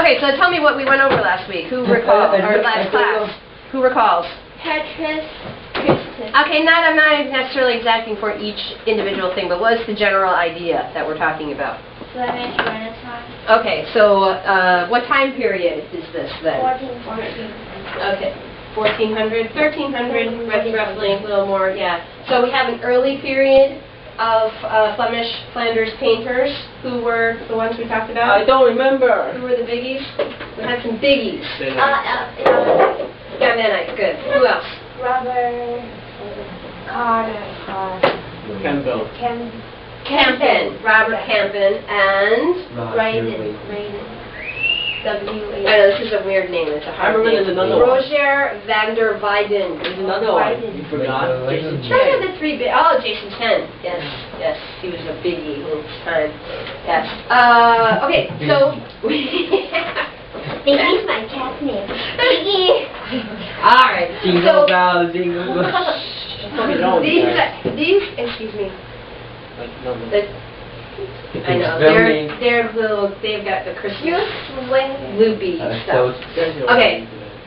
Okay, so tell me what we went over last week. Who recalls? Or last class? Who recalls? Petrus. Okay, I'm not necessarily exacting for each individual thing, but what's the general idea that we're talking about? Flemish Renaissance. Okay, so what time period is this then? 1414. Okay, 1400, 1300, roughly, a little more, yeah. So we have an early period of Flemish Flanders painters. Who were the ones we talked about? I don't remember. Who were the biggies? We had some biggies. Van Eyck, good. Who else? Robert Carter. Campbell. Campen, Robert Campen, and Raiden. I know this is a weird name. It's a hard I remember name. there's another one. Roger van der Weyden. There's another one. You forgot. Jason Those are Chen. the three big. Oh, Jason Chen. Yes, he was a biggie in his time. Yes. Okay, so Biggie's my cat's name. Biggie. all right. Jingle So bells, jingle bells. these, excuse me. Like, no, no. I know they're little. They've got the Christmas loopy stuff. Okay,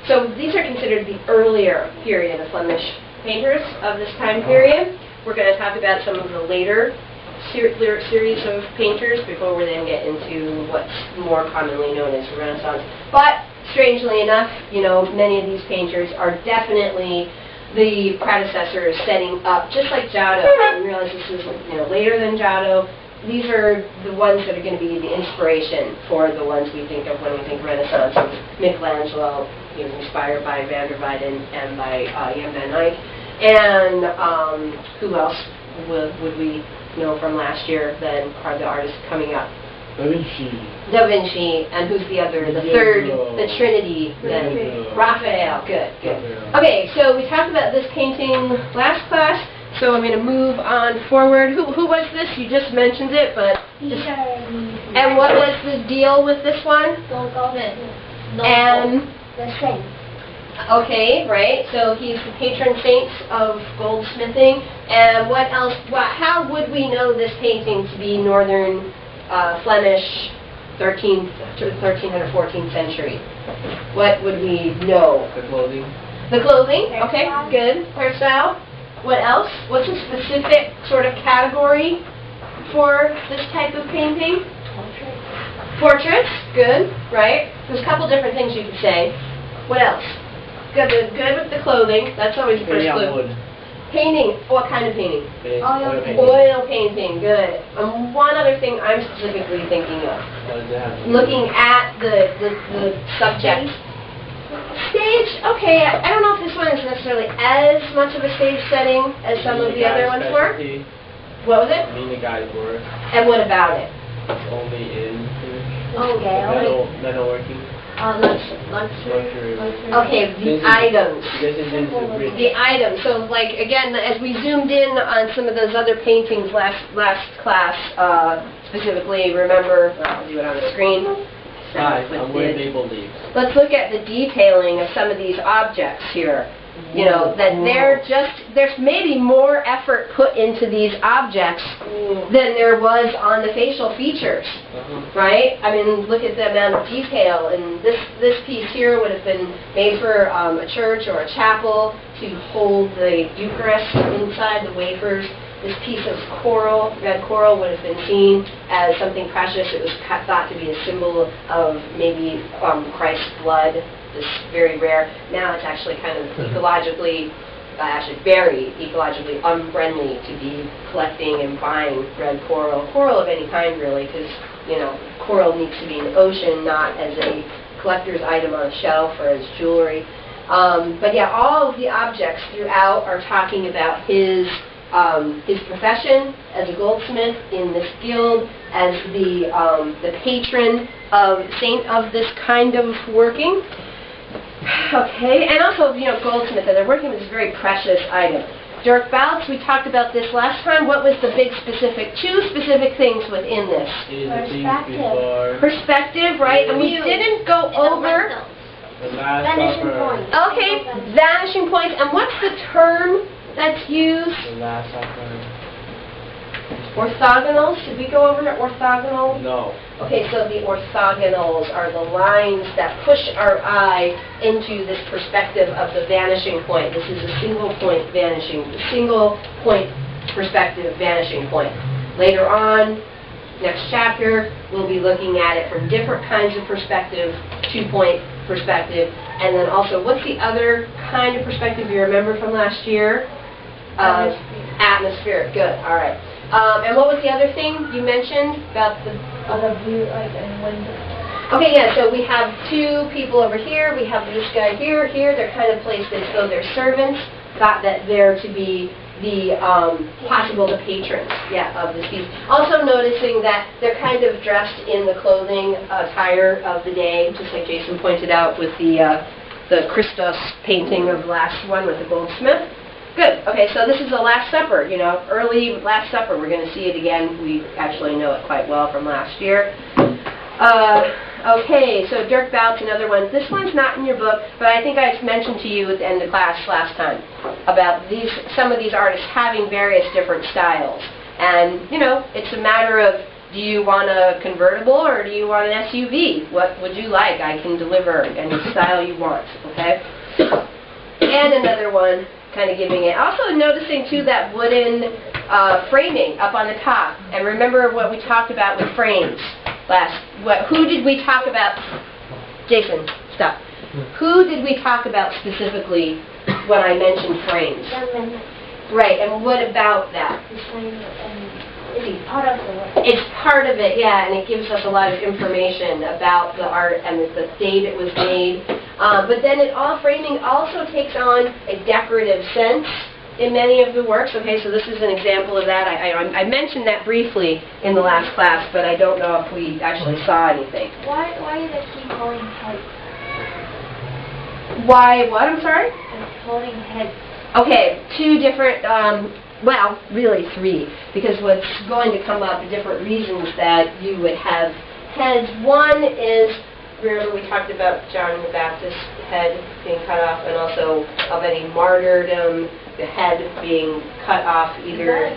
so these are considered the earlier period of Flemish painters of this time period. We're going to talk about some of the later series of painters before we then get into what's more commonly known as Renaissance. But strangely enough, you know, many of these painters are definitely the predecessors setting up, just like Giotto. You realize this is, you know, later than Giotto. These are the ones that are going to be the inspiration for the ones we think of when we think Renaissance. Michelangelo, he was inspired by Van der Weyden and by Jan van Eyck. And who else would we know from last year then are the artists coming up? Da Vinci. Da Vinci, and who's the other? The third, the Trinity. Then Raphael. Good. Okay, so we talked about this painting last class. So I'm going to move on forward. Who was this? You just mentioned it, but... And what was the deal with this one? And... The saint. Okay, right. So he's the patron saint of goldsmithing. And what else? How would we know this painting to be Northern Flemish 13th to 1300, 14th century? What would we know? The clothing. The clothing? Hairstyle. Okay, good. Hairstyle. What else? What's a specific sort of category for this type of painting? Portraits. Good, right? There's a couple different things you could say. What else? Good with the clothing. That's always the first clue. Wood. Painting. What kind of painting? Oil painting. Oil painting. Good. One other thing I'm specifically thinking of. What does it have to do? Looking at the subject. Stage, okay, I don't know if this one is necessarily as much of a stage setting as some of the other ones were. What was it? Being the guy's work. And what about it? It's only in metalworking. Okay, the items. This is into bridge. The items. So, like, again, as we zoomed in on some of those other paintings last class, specifically, remember, I'll do it on the screen. Guys, I'm wearing maple leaves. Let's look at the detailing of some of these objects here. You know, that there's maybe more effort put into these objects than there was on the facial features, right? I mean, look at the amount of detail, and this piece here would have been made for a church or a chapel to hold the Eucharist inside, the wafers. This piece of coral, red coral, would have been seen as something precious. It was thought to be a symbol of maybe Christ's blood. This very rare. Now it's actually kind of ecologically, actually very ecologically unfriendly to be collecting and buying red coral of any kind really, because you know coral needs to be in the ocean, not as a collector's item on a shelf or as jewelry. But yeah, all of the objects throughout are talking about his profession as a goldsmith in this guild, as the patron saint of this kind of working. Okay, and also, you know, goldsmith, they're working with this very precious item. Dirk Boutz, we talked about this last time. What was the two specific things within this? Perspective, right? And we didn't go over... The last Vanishing point. Okay, vanishing points. And what's the term that's used? The last supper. Orthogonals, did we go over to orthogonal? No. Okay, so the orthogonals are the lines that push our eye into this perspective of the vanishing point. This is a single point perspective vanishing point. Later on, next chapter, we'll be looking at it from different kinds of perspective, 2-point perspective, and then also, what's the other kind of perspective you remember from last year? Atmospheric, good, all right. And what was the other thing you mentioned about the... view, like, and window. Okay, yeah, so we have two people over here, we have this guy here, they're kind of placed as though they're servants, got that there to be the the patrons, of this piece. Also noticing that they're kind of dressed in the clothing attire of the day, just like Jason pointed out with the Christos painting of the last one with the goldsmith. Good. Okay, so this is the Last Supper, early Last Supper. We're going to see it again. We actually know it quite well from last year. Okay, so Dirk Bout's another one. This one's not in your book, but I think I mentioned to you at the end of class last time about some of these artists having various different styles. And, it's a matter of, do you want a convertible or do you want an SUV? What would you like? I can deliver any style you want, okay? And another one, kind of giving it. Also noticing, too, that wooden framing up on the top. And remember what we talked about with frames who did we talk about? Jason, stop. Who did we talk about specifically when I mentioned frames? Right, and what about that? It's part of the work. It's part of it, yeah, and it gives us a lot of information about the art and the date it was made. But then framing also takes on a decorative sense in many of the works. Okay, so this is an example of that. I mentioned that briefly in the last class, but I don't know if we actually saw anything. Why do they keep holding heads? Why, what, I'm sorry? Holding heads. Okay, two different, well, really three, because what's going to come up, different reasons that you would have heads. One is, remember we talked about John the Baptist's head being cut off, and also of any martyrdom, the head being cut off either.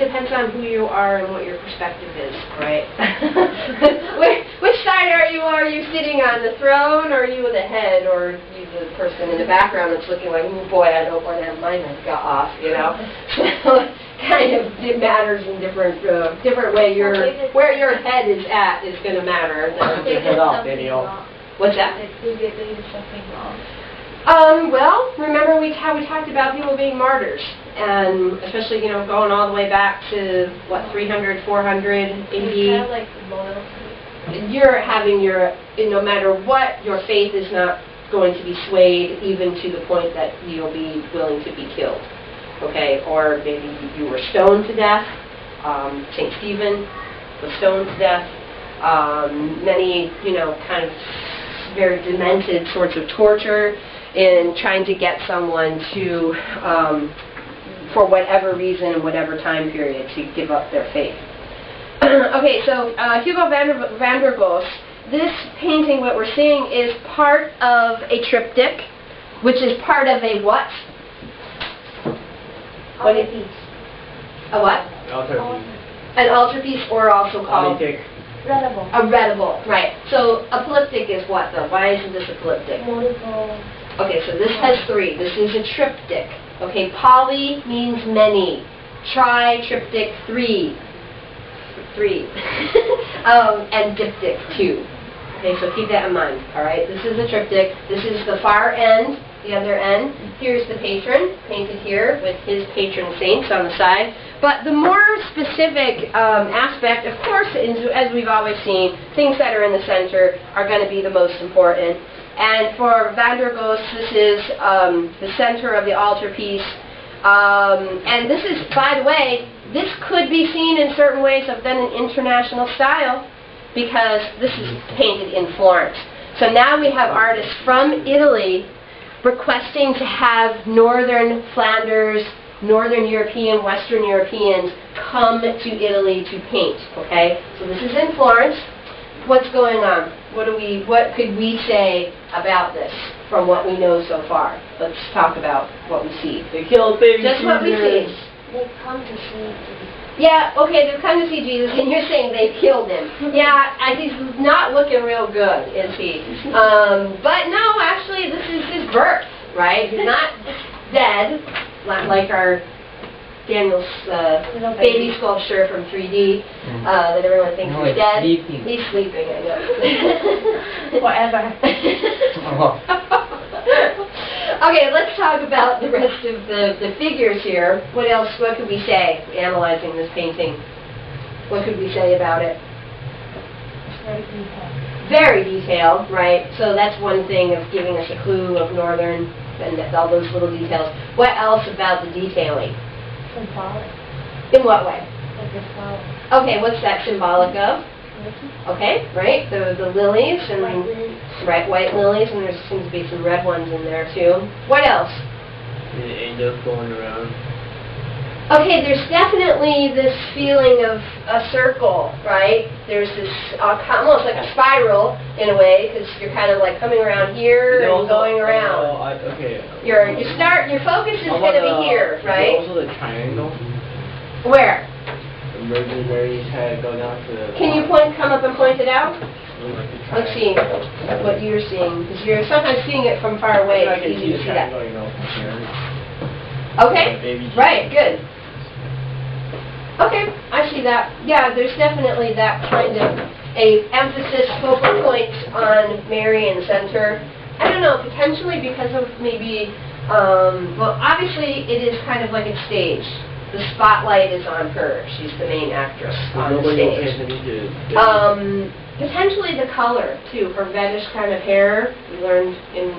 Depends on who you are and what your perspective is, right? Which side are you? Are you sitting on the throne, or are you the head, or are you the person in the background that's looking like, oh boy, I don't want to have my head cut off, So kind of it matters in different way. Where your head is at is going to matter. What's that? Well, remember how we talked about people being martyrs, and especially, going all the way back to, 300, 400 AD. It's kind of like loyalty. You're having no matter what, your faith is not going to be swayed, even to the point that you'll be willing to be killed. Okay, or maybe you were stoned to death. St. Stephen was stoned to death. Many, kind of very demented sorts of torture in trying to get someone to, for whatever reason and whatever time period, to give up their faith. Okay, so Hugo van der Goes, this painting, what we're seeing, is part of a triptych, which is part of a what? Altarpiece. A what? An altarpiece, or also called? Readable. A readable, right. So a polyptych is what, though? Why isn't this a polyptych? Multiple. Okay, so this has three. This is a triptych. Okay, poly means many. Triptych, three. And diptych, two. Okay, so keep that in mind, all right? This is a triptych. This is the far end, the other end. Here's the patron, painted here with his patron saints on the side. But the more specific aspect, of course, as we've always seen, things that are in the center are going to be the most important. And for van der Goes, this is the center of the altarpiece. And this is, by the way, this could be seen in certain ways of then an international style, because this is painted in Florence. So now we have artists from Italy requesting to have northern Flanders, northern European, Western Europeans come to Italy to paint, okay? So this is in Florence. What's going on? What could we say about this from what we know so far? Let's talk about what we see. They killed baby Just what we see. They come to see Yeah, okay, they've come to see Jesus, and you're saying they killed him. Yeah, he's not looking real good, is he? But no, actually, this is his birth, right? He's not dead, not like our Daniel's baby sculpture from 3D that everyone thinks is dead. Sleeping. He's sleeping, I know. Forever. Okay, let's talk about the rest of the figures here. What else, what could we say, analyzing this painting? What could we say about it? Very detailed. Very detailed, right? So that's one thing of giving us a clue of northern and all those little details. What else about the detailing? Symbolic. In what way? Like a flower. Okay, what's that symbolic of? Okay, right, the lilies and White lilies. right, white lilies, and there seems to be some red ones in there too. What else? The angels going around. Okay, there's definitely this feeling of a circle, right? There's this almost like a spiral in a way, because you're kind of like coming around here and going around. Okay. Your focus is going to be here, right? Also the triangle. Where? The Virgin Mary's head going down to the. Can you come up and point it out? Like the Let's see triangle. what you're seeing, because you're sometimes seeing it from far away. I It's can easy see to the see that. triangle, you know, from here. Okay, Baby Jesus. right, good. Okay, I see that. Yeah, there's definitely that kind of a emphasis, focal point on Mary and center. I don't know, potentially because of maybe, well, obviously it is kind of like a stage. The spotlight is on her. She's the main actress on the Nobody stage. pays attention to Potentially the color, too. Her reddish kind of hair. We learned in,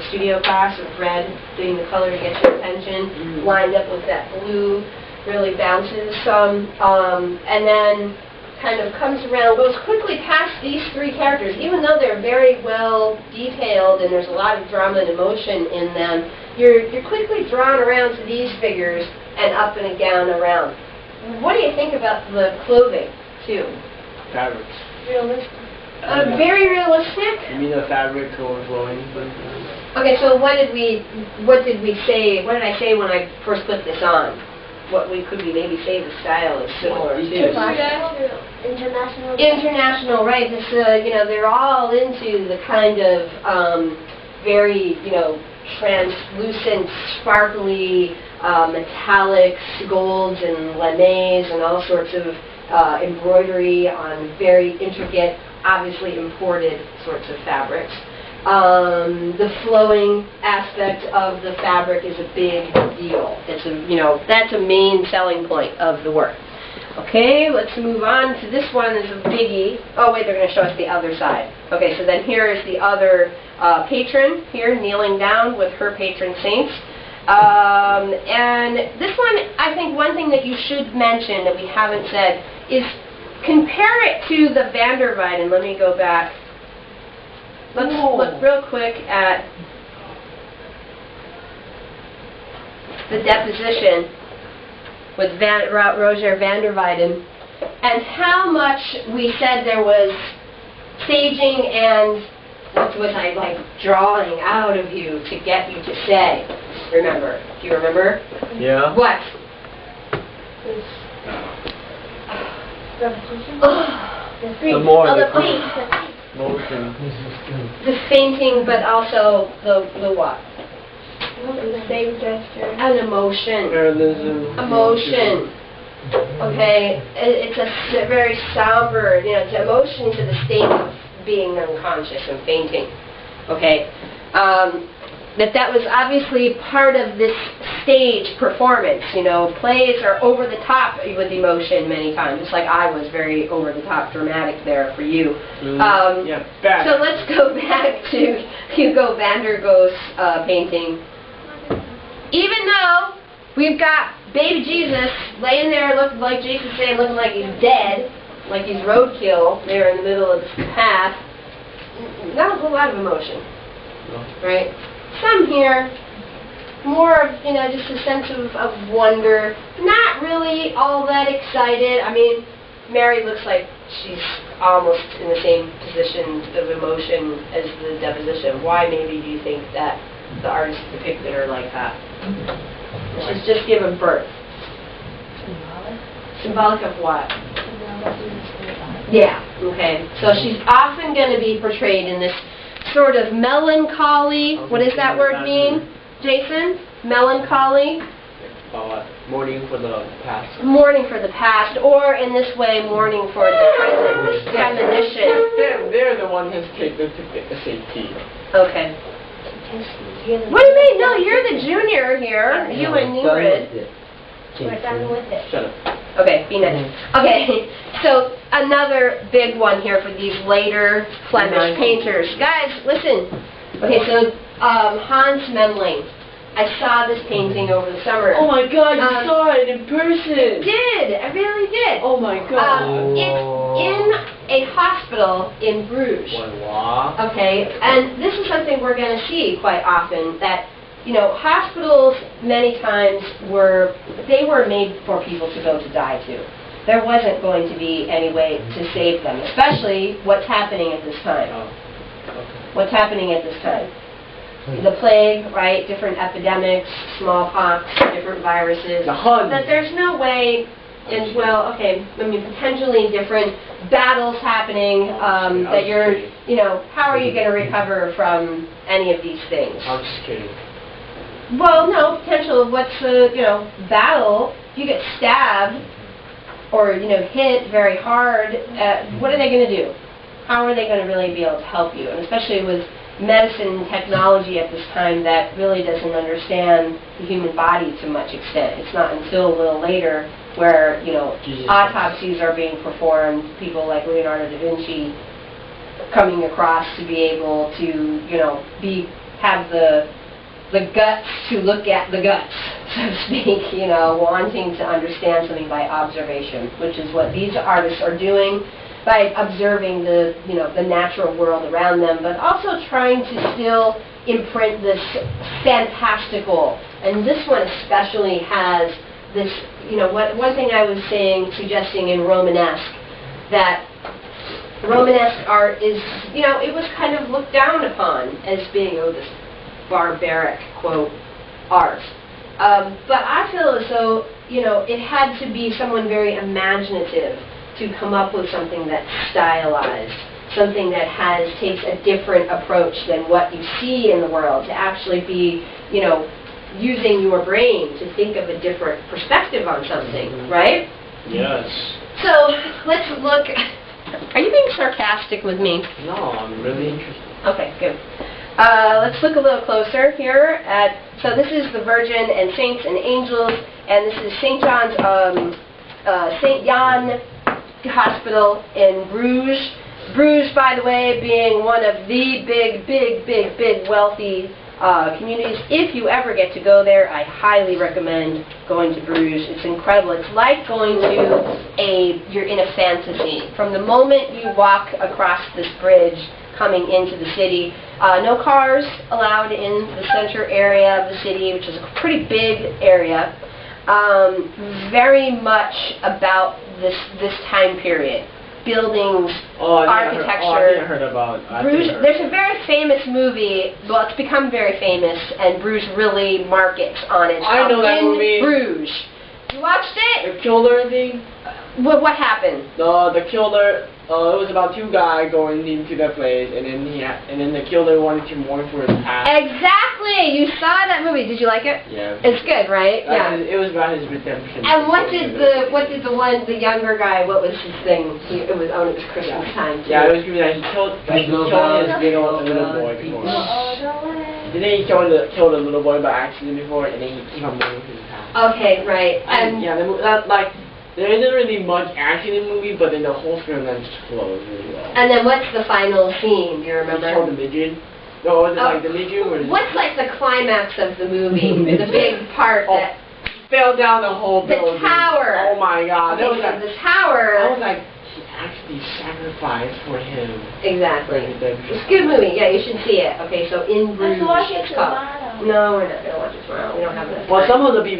studio class of red being the color to get your attention, lined up with that blue, really bounces some, and then kind of comes around, goes quickly past these three characters. Even though they're very well detailed and there's a lot of drama and emotion in them, you're quickly drawn around to these figures and up and down around. What do you think about the clothing, too? fabrics. Realistic. Very realistic. You mean the fabric overflowing? Okay, so what did I say when I first put this on? What could we maybe say the style is similar to? International. International, right? This, they're all into the kind of very, translucent, sparkly, metallics, golds and lamés and all sorts of embroidery on very intricate, obviously imported sorts of fabrics. The flowing aspect of the fabric is a big deal. It's that's a main selling point of the work. Okay, let's move on to this one. Is a biggie. Oh wait, they're going to show us the other side. Okay, so then here is the other patron here kneeling down with her patron saints. And this one, I think one thing that you should mention that we haven't said is compare it to the Van der Weyden. Let me go back. Let's look real quick at the deposition with Roger Van der Weyden and how much we said there was staging and what was I like drawing out of you to get you to say. Remember? Do you remember? Yeah. What? Repetition. The more the the feet. motion. The fainting, but also the what? The same gesture. An emotion. Parallelism. Emotion. Okay, it's a very somber, it's emotion to the state of being unconscious and fainting. Okay, that was obviously part of this stage performance. Plays are over the top with emotion many times, just like I was very over the top dramatic there for you. Back. So let's go back to Hugo van der Gogh's painting. Even though we've got baby Jesus laying there looking like Jesus saying, looking like he's dead, like he's roadkill there in the middle of this path, not a whole lot of emotion, right? Some here, more of, just a sense of wonder, not really all that excited. I mean, Mary looks like she's almost in the same position of emotion as the deposition. Why maybe do you think that the artist depicted her like that? She's just given birth. Symbolic of what? No, that's what it's about. Yeah, okay. So she's often going to be portrayed in this sort of melancholy. What does that word mean, Jason? Melancholy? Mourning for the past. Mourning for the past, or in this way, mourning for the present, this premonition. They're the ones who take the SAT. Okay. What do you mean? No, you're the junior here. You and Ingrid. We're done with it. Shut up. Okay, be nice. Okay, so another big one here for these later Flemish painters. Guys, listen. Okay, so Hans Memling. I saw this painting over the summer. Oh my God, you saw it in person. I really did. Oh my God. It's in a hospital in Bruges. Wow. Okay, and this is something we're going to see quite often, that, you know, hospitals many times were made for people to go to die to. There wasn't going to be any way to save them, especially what's happening at this time. Oh. Okay. What's happening at this time? The plague, right? Different epidemics, smallpox, different viruses. The Hun. That there's no way, and well, okay, I mean, potentially different battles happening, that you're, you know, how are you going to recover from any of these things? I'm just kidding. Well, no, potential of what's a, you know, battle. If you get stabbed or, you know, hit very hard, what are they going to do? How are they going to really be able to help you? And especially with medicine and technology at this time that really doesn't understand the human body to much extent. It's not until a little later where, you know, autopsies are being performed, people like Leonardo da Vinci coming across to be able to, you know, have the guts to look at the guts, so to speak, you know, wanting to understand something by observation, which is what these artists are doing by observing the, you know, the natural world around them, but also trying to still imprint this fantastical. And this one especially has this, you know, one thing I was suggesting in Romanesque, that Romanesque art is, you know, it was kind of looked down upon as being, oh, this barbaric, quote, art. But I feel as though, you know, it had to be someone very imaginative to come up with something that's stylized, something that takes a different approach than what you see in the world, to actually be, you know, using your brain to think of a different perspective on something, right? Yes. So, let's look. Are you being sarcastic with me? No, I'm really interested. Okay, good. Let's look a little closer here at, so this is the Virgin and Saints and Angels, and this is St. Jan Hospital in Bruges. Bruges, by the way, being one of the big wealthy communities. If you ever get to go there, I highly recommend going to Bruges. It's incredible. It's like going to you're in a fantasy. From the moment you walk across this bridge coming into the city, no cars allowed in the center area of the city, which is a pretty big area. Very much about this time period. Buildings, architecture. I heard about Bruges. There's a very famous movie. Well, it's become very famous, and Bruges really markets on it. I know that movie. Bruges. You watched it? The killer thing. What happened? The killer. It was about two guys going into the place, and then the killer wanted to mourn for his past. Exactly. You saw that movie. Did you like it? Yeah. It's good, right? Yeah. It was about his redemption. And what did the younger guy? What was his thing? It was Christmas time too. Yeah, it was good. He killed his little boy before. Didn't he kill the little boy by accident before, and then he kept on mourning for his past. Okay, right. And yeah, there isn't really much action in the movie, but then the whole storyline just flows really well. And then what's the final scene? Do you remember? He killed the midget. No, was it like the midget? Or what's like the climax of the movie? The big part that fell down the whole building. The tower. Oh my God! Okay, so the tower. I was like, he actually sacrificed for him. Exactly. It's a good movie. Yeah, you should see it. Okay, so in Bruges. Let's watch it tomorrow. No, we're not gonna watch it tomorrow. We don't have enough time. Well,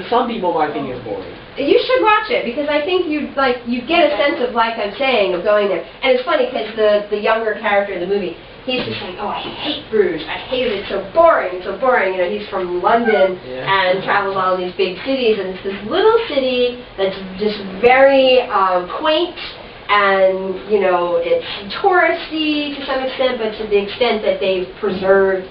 some people might think it's boring. You should watch it, because I think you get a sense of, like I'm saying, of going there. And it's funny because the younger character in the movie, he's just like, oh, I hate Bruges. I hate it. It's so boring. It's so boring. You know, he's from London and travels all these big cities, and it's this little city that's just very quaint, and you know, it's touristy to some extent, but to the extent that they've preserved,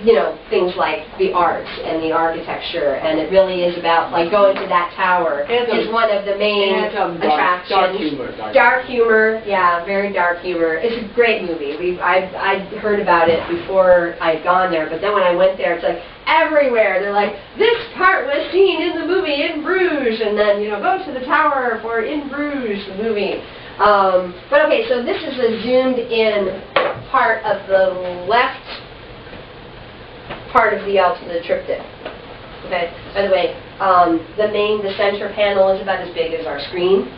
you know, things like the arts and the architecture, and it really is about, like, going to that tower is one of the main attractions. Dark humor, yeah, very dark humor. It's a great movie. I'd heard about it before I'd gone there, but then when I went there, it's like everywhere. They're like, this part was seen in the movie In Bruges, and then, you know, go to the tower for In Bruges, the movie. But okay, so this is a zoomed in part of the left part of the triptych. Okay. By the way, the center panel is about as big as our screen.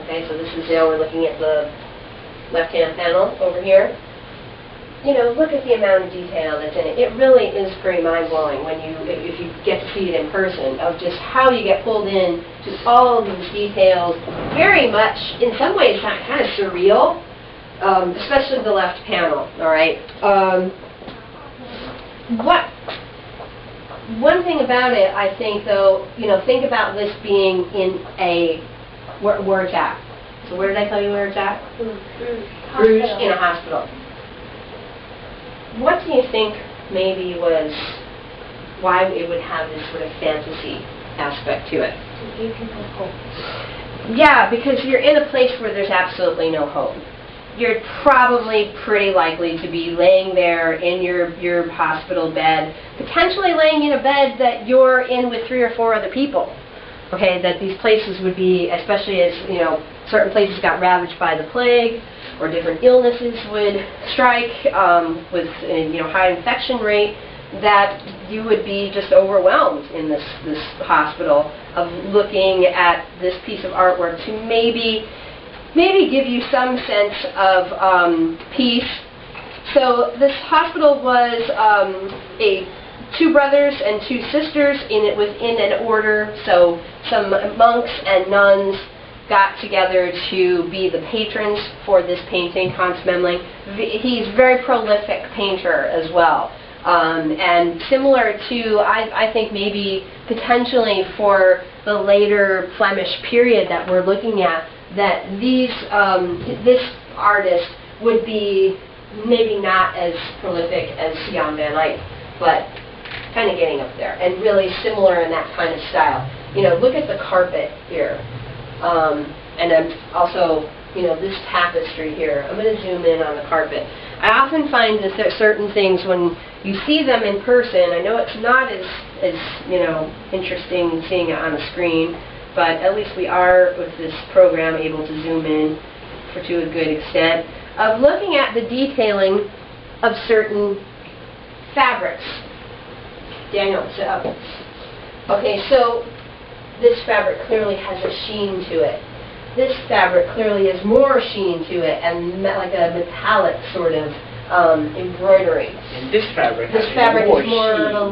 Okay, so this is now we're looking at the left-hand panel over here. You know, look at the amount of detail that's in it. It really is pretty mind-blowing when if you get to see it in person, of just how you get pulled in to all of these details. Very much, in some ways, kind of surreal, especially the left panel. All right. One thing about it, I think, though, you know, think about this being in where it's at. So where did I tell you where it's at? Bruges, in a hospital. What do you think maybe was why it would have this sort of fantasy aspect to it? To give people hope. Yeah, because you're in a place where there's absolutely no hope. You're probably pretty likely to be laying there in your hospital bed, potentially laying in a bed that you're in with 3 or 4 other people. Okay, that these places would be, especially as, you know, certain places got ravaged by the plague, or different illnesses would strike with, you know, high infection rate, that you would be just overwhelmed in this hospital of looking at this piece of artwork to maybe give you some sense of peace. So this hospital was 2 brothers and 2 sisters within an order. So some monks and nuns got together to be the patrons for this painting, Hans Memling. He's a very prolific painter as well. And similar to, I think maybe potentially for the later Flemish period that we're looking at, that this artist would be maybe not as prolific as Jan van Eyck, but kind of getting up there, and really similar in that kind of style. You know, look at the carpet here, and then also, you know, this tapestry here. I'm going to zoom in on the carpet. I often find that there are certain things when you see them in person. I know it's not as you know, interesting seeing it on a screen, but at least we are, with this program, able to zoom in to a good extent, of looking at the detailing of certain fabrics. Daniel, sit up. Okay, so this fabric clearly has a sheen to it. This fabric clearly has more sheen to it, and like a metallic sort of embroidery. And this fabric is more of a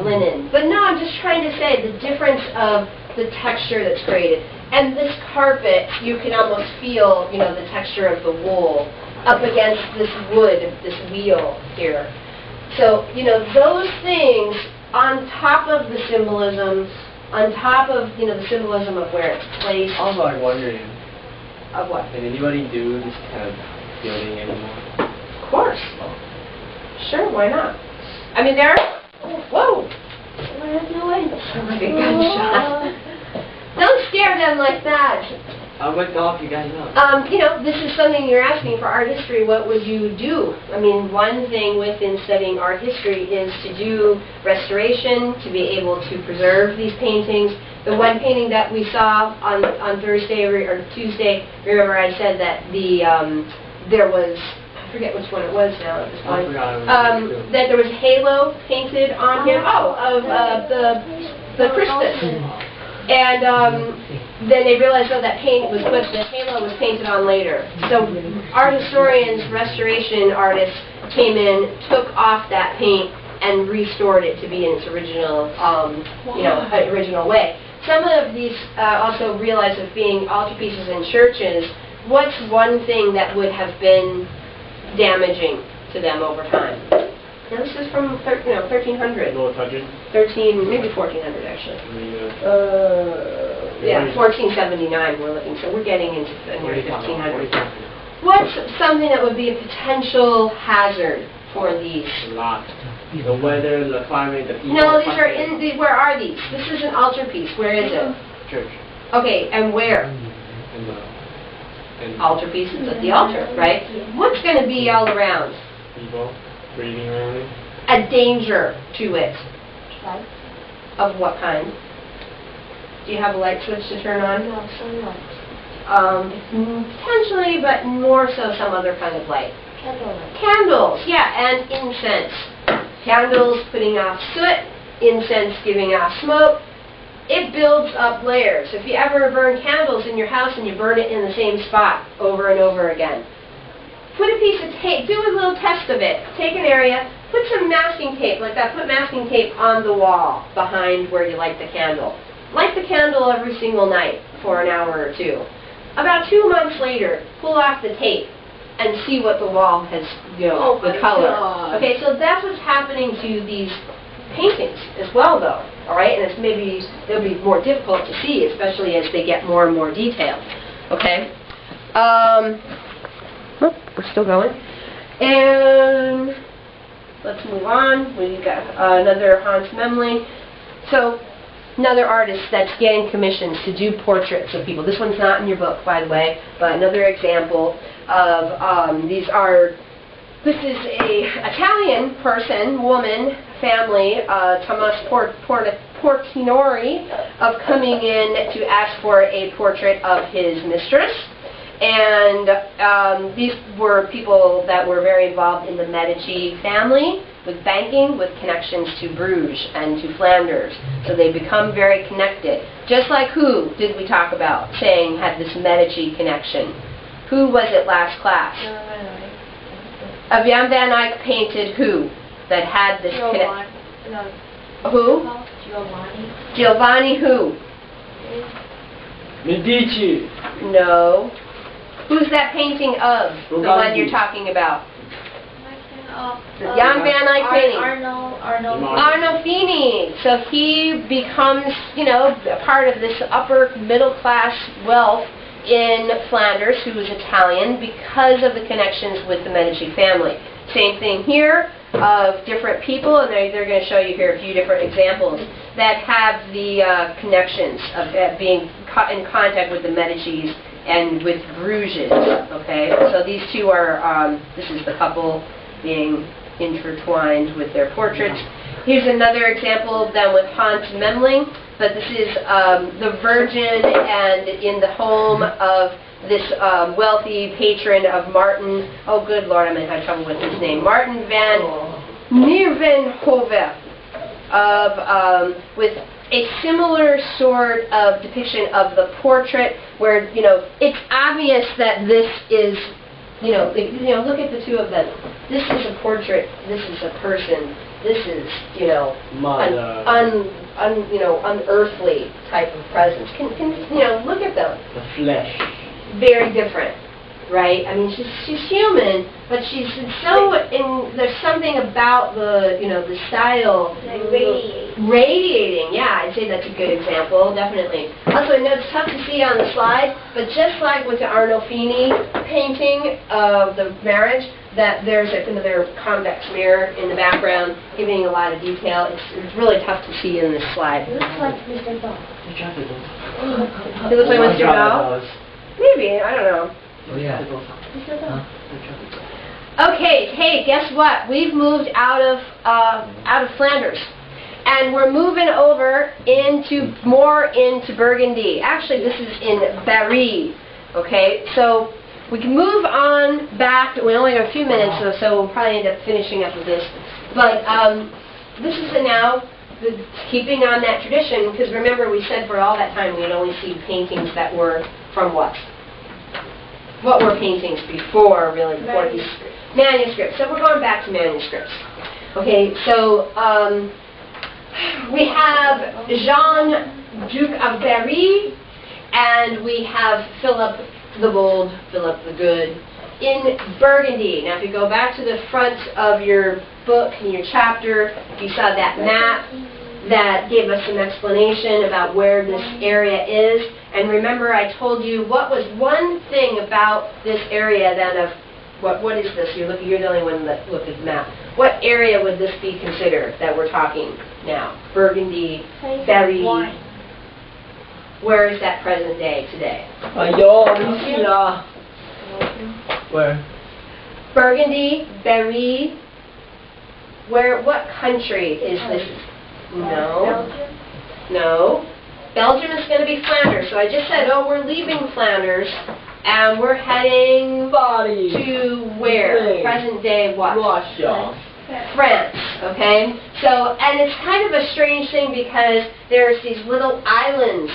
linen. But no, I'm just trying to say the difference of the texture that's created. And this carpet, you can almost feel, you know, the texture of the wool up against this wood, this wheel here. So, you know, those things on top of the symbolism, on top of, you know, the symbolism of where it's placed. Also, I'm wondering, of what? Can anybody do this kind of building anymore? Of course. Sure, why not? I mean, there are... Whoa! What are you doing? Like a gunshot. Don't scare them like that. I'm going to golf you guys up. You know, this is something you're asking for art history. What would you do? I mean, one thing within studying art history is to do restoration, to be able to preserve these paintings. The one painting that we saw on Thursday or Tuesday, remember I said that there was, I forget which one it was now at this point, that there was halo painted on him. Oh, of the Christus. And then they realized, oh, that the halo was painted on later. So art historians, restoration artists came in, took off that paint, and restored it to be in its original, original way. Some of these also realized, of being altarpieces in churches, what's one thing that would have been damaging to them over time. Now this is from 1300. No, 100. 13, maybe 1400 actually. Yeah, 1479 we're looking, so we're getting into the near 1500. What's something that would be a potential hazard for these? A lot. The weather, the climate, the people. No, these are in the, where are these? This is an altarpiece. Where is it? Church. Okay, and where? And Altarpiece is at the altar, right? What's going to be all around? people breathing around it. A danger to it. Light? Of what kind? Do you have a light switch to turn on? No, sunlight. Potentially, but more so some other kind of light. Candlelight. Candles, yeah, and incense. Candles putting off soot, incense giving off smoke. It builds up layers. If you ever burn candles in your house and you burn it in the same spot over and over again, put a piece of tape, do a little test of it. Take an area, put some masking tape like that. Put masking tape on the wall behind where you light the candle. Light the candle every single night for an hour or two. About 2 months later, pull off the tape and see what the wall has, Oh the my color. God. Okay, so that's what's happening to these paintings as well, though. All right, and it'll be more difficult to see, especially as they get more and more detailed. Okay. We're still going. And let's move on. We've got another Hans Memling. So, another artist that's getting commissions to do portraits of people. This one's not in your book, by the way, but another example of this is a Italian person, woman, family, Thomas Portinori, of coming in to ask for a portrait of his mistress. And these were people that were very involved in the Medici family, with banking, with connections to Bruges and to Flanders. So they become very connected. Just like who did we talk about, saying had this Medici connection? Who was it last class? Jan van Eyck painted who that had this connection? Who? Giovanni. Giovanni who? Medici. No. Who's that painting of? The one you're talking about? The Jan van Eyck painting. Arnolfini. So he becomes, a part of this upper middle class wealth in Flanders, who was Italian, because of the connections with the Medici family. Same thing here, of different people, and they're going to show you here a few different examples that have the connections of being in contact with the Medicis and with Bruges. Okay, so these two are, this is the couple being intertwined with their portraits. Here's another example of them with Hans Memling, but this is the Virgin and in the home of this wealthy patron of Martin, oh good Lord, I'm going to have trouble with his name, Martin van Nieuwenhove, with a similar sort of depiction of the portrait where, it's obvious that this is, look at the two of them. This is a portrait, this is a person, this is, unearthly type of presence. Look at them. The flesh. Very different, right? I mean, she's human, but she's there's something about the style. Like radiating. Radiating, yeah, I'd say that's a good example, definitely. Also, I know it's tough to see on the slide, but just like with the Arnolfini painting of the marriage, that there's another convex mirror in the background giving a lot of detail. It's really tough to see in this slide. It looks like Mr. Dog. It looks like Mr. Doll? Maybe, I don't know. Oh yeah. Mr. Dog. Okay, hey, guess what? We've moved out of Flanders, and we're moving over more into Burgundy. Actually, this is in Berry. Okay, so we can move on back. We only have a few minutes, so we'll probably end up finishing up with this. But this is keeping on that tradition, because remember we said for all that time we'd only see paintings that were from what? What were paintings before, really, before these manuscripts? So we're going back to manuscripts. Okay, so we have Jean, Duke of Berry, and we have Philip the Bold, Philip the Good, in Burgundy. Now, if you go back to the front of your book, in your chapter, you saw that map that gave us some explanation about where this area is. And remember, I told you what was one thing about this area then of, what is this? You're the only one that looked at the map. What area would this be considered that we're talking now? Burgundy, Berry. Where is that present day today? Where? Burgundy, Berry. What country is this? No. No. Belgium is going to be Flanders. So I just said, oh, we're leaving Flanders and we're heading to where? Present day what? Russia. France, okay? So, and it's kind of a strange thing because there's these little islands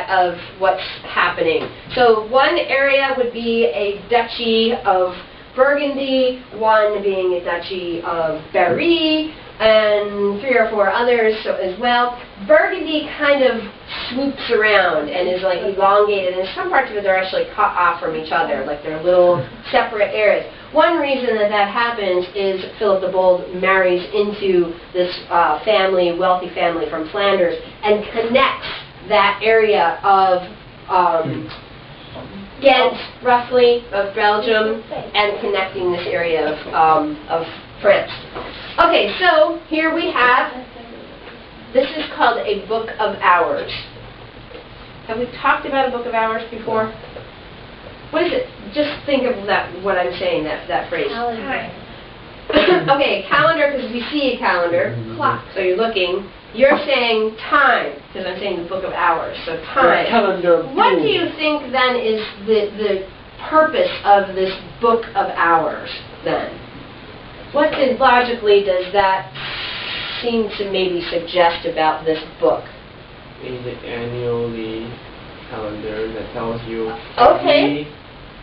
of what's happening. So one area would be a duchy of Burgundy, one being a duchy of Berry, and 3 or 4 others as well. Burgundy kind of swoops around and is like elongated, and some parts of it are actually cut off from each other, like they're little separate areas. One reason that happens is Philip the Bold marries into this wealthy family from Flanders, and connects that area of Ghent, roughly, of Belgium, and connecting this area of France. Okay, so here we have, this is called a book of hours. Have we talked about a book of hours before? What is it? Just think of that, what I'm saying, that phrase. Calendar. Okay, calendar, because we see a calendar. Clock. So you're looking. You're saying time, because I'm saying the book of hours. So time. Calendar. What do you think then is the purpose of this book of hours then? What logically does that seem to maybe suggest about this book? Is it annually calendar that tells you? Okay.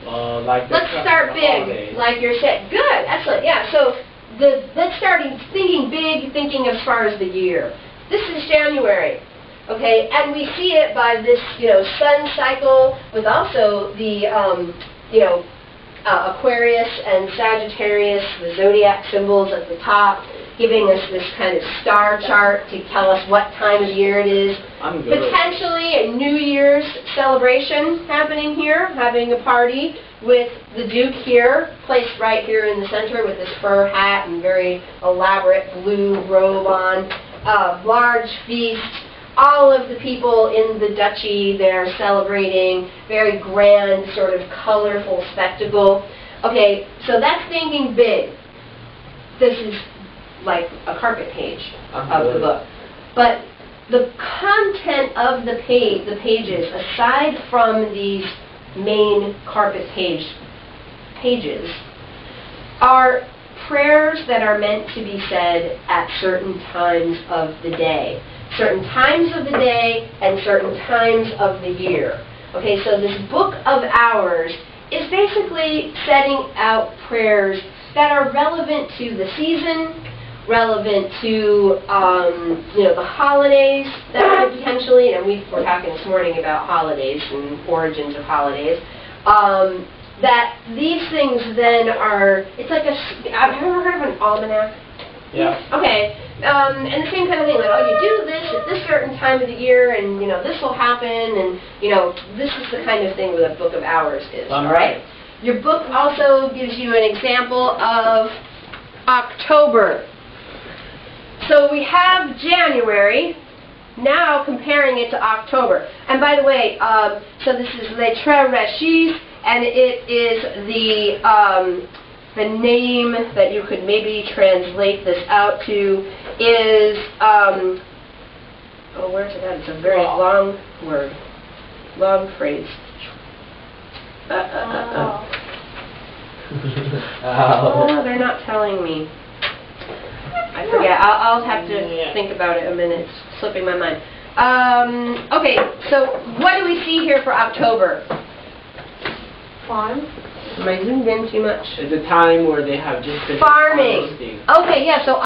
Like Let's start big, holidays. like you're saying. Good, excellent. Yeah. So let's start thinking big, thinking as far as the year. This is January. Okay, and we see it by this, sun cycle with also the, Aquarius and Sagittarius, the zodiac symbols at the top, giving us this kind of star chart to tell us what time of year it is. I'm good. Potentially a New Year's celebration happening here, having a party with the Duke here, placed right here in the center with this fur hat and very elaborate blue robe on. Large feast. All of the people in the duchy, they're celebrating, very grand, sort of colorful spectacle. Okay, so that's thinking big. This is like a carpet page of the book. But the content of the pages, aside from these main carpet pages, are prayers that are meant to be said at certain times of the day. Certain times of the day and certain times of the year. Okay, so this book of hours is basically setting out prayers that are relevant to the season, relevant to the holidays that could potentially, and we were talking this morning about holidays and origins of holidays, that these things then are, it's like have you ever heard of an almanac? Yeah. Okay, and the same kind of thing, like, you do this at this certain time of the year, and, this will happen, and, this is the kind of thing that a book of hours is, all right? Your book also gives you an example of October. So we have January, now comparing it to October. And by the way, so this is Les Tres Riches, and it is the name that you could maybe translate this out to is, where's it at? It's a very long word, long phrase. Oh, they're not telling me. I forget. I'll have to think about it a minute. It's slipping my mind. Okay, so what do we see here for October? Farm. Am I zoomed in too much? It's a time where they have just been Farming. harvesting. Okay, yeah, so